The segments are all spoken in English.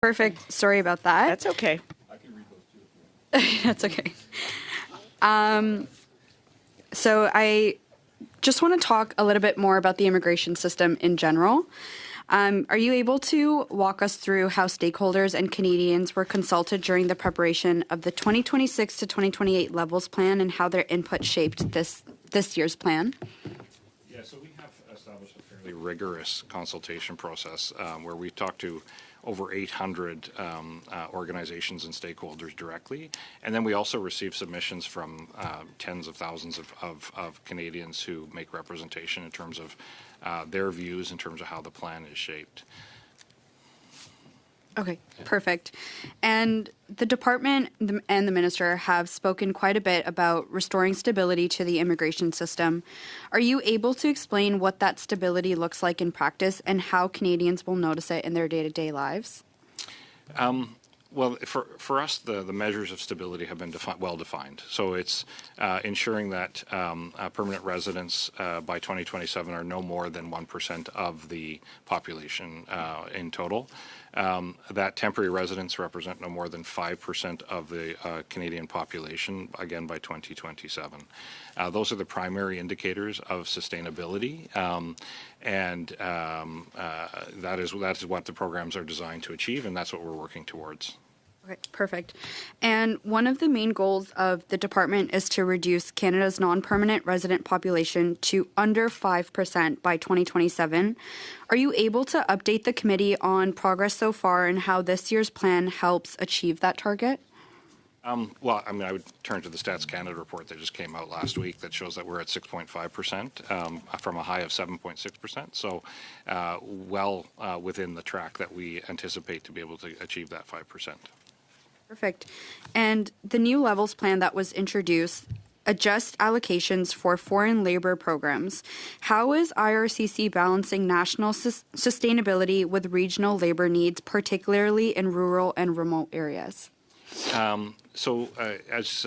Perfect. Sorry about that. That's okay. I can read those too. That's okay. So I just want to talk a little bit more about the immigration system in general. Are you able to walk us through how stakeholders and Canadians were consulted during the preparation of the 2026 to 2028 levels plan and how their input shaped this year's plan? Yeah, so we have established a fairly rigorous consultation process where we talk to over 800 organizations and stakeholders directly. And then we also receive submissions from tens of thousands of Canadians who make representation in terms of their views in terms of how the plan is shaped. Okay, perfect. And the department and the minister have spoken quite a bit about restoring stability to the immigration system. Are you able to explain what that stability looks like in practice and how Canadians will notice it in their day-to-day lives? Well, for us, the measures of stability have been well defined. So it's ensuring that permanent residents by 2027 are no more than 1% of the population in total. That temporary residents represent no more than 5% of the Canadian population, again, by 2027. Those are the primary indicators of sustainability, and that is what the programs are designed to achieve, and that's what we're working towards. Okay, perfect. And one of the main goals of the department is to reduce Canada's non-permanent resident population to under 5% by 2027. Are you able to update the committee on progress so far and how this year's plan helps achieve that target? Well, I mean, I would turn to the Stats Canada report that just came out last week that shows that we're at 6.5% from a high of 7.6%. So well within the track that we anticipate to be able to achieve that 5%. Perfect. And the new levels plan that was introduced adjusts allocations for foreign labor programs. How is IRCC balancing national sustainability with regional labor needs, particularly in rural and remote areas? So as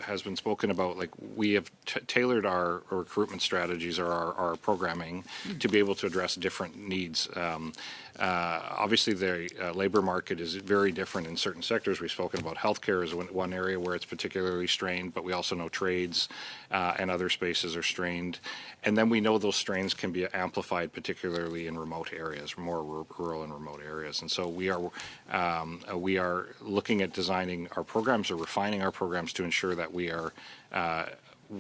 has been spoken about, like we have tailored our recruitment strategies or our programming to be able to address different needs. Obviously, the labor market is very different in certain sectors. We've spoken about healthcare as one area where it's particularly strained, but we also know trades and other spaces are strained. And then we know those strains can be amplified, particularly in remote areas, more rural and remote areas. And so we are looking at designing our programs or refining our programs to ensure that we are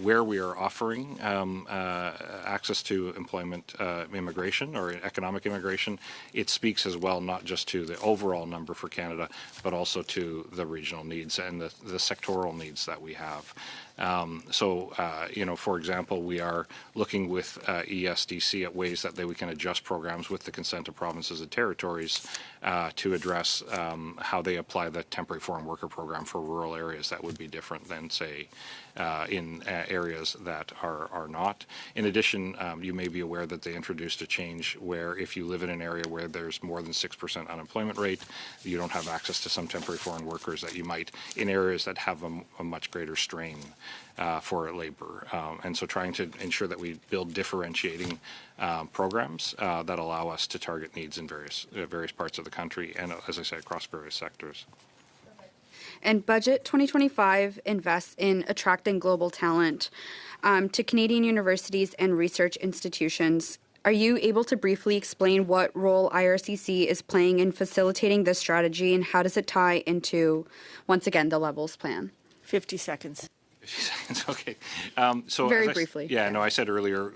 where we are offering access to employment immigration or economic immigration. It speaks as well not just to the overall number for Canada, but also to the regional needs and the sectoral needs that we have. For example, we are looking with ESDC at ways that we can adjust programs with the consent of provinces and territories to address how they apply the temporary foreign worker program for rural areas that would be different than, say, in areas that are not. In addition, you may be aware that they introduced a change where if you live in an area where there's more than 6% unemployment rate, you don't have access to some temporary foreign workers that you might in areas that have a much greater strain for labor. And so trying to ensure that we build differentiating programs that allow us to target needs in various parts of the country and, as I said, across various sectors. And Budget 2025 invests in attracting global talent to Canadian universities and research institutions. Are you able to briefly explain what role IRCC is playing in facilitating this strategy and how does it tie into, once again, the levels plan? 50 seconds. Okay. So very briefly. Yeah, no, I said earlier,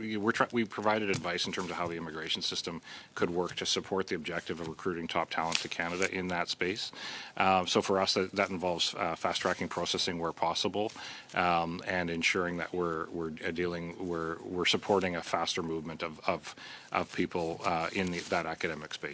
we provided advice in terms of how the immigration system could work to support the objective of recruiting top talent to Canada in that space. So for us, that involves fast-tracking processing where possible and ensuring that we're supporting a faster movement of people in that academic space.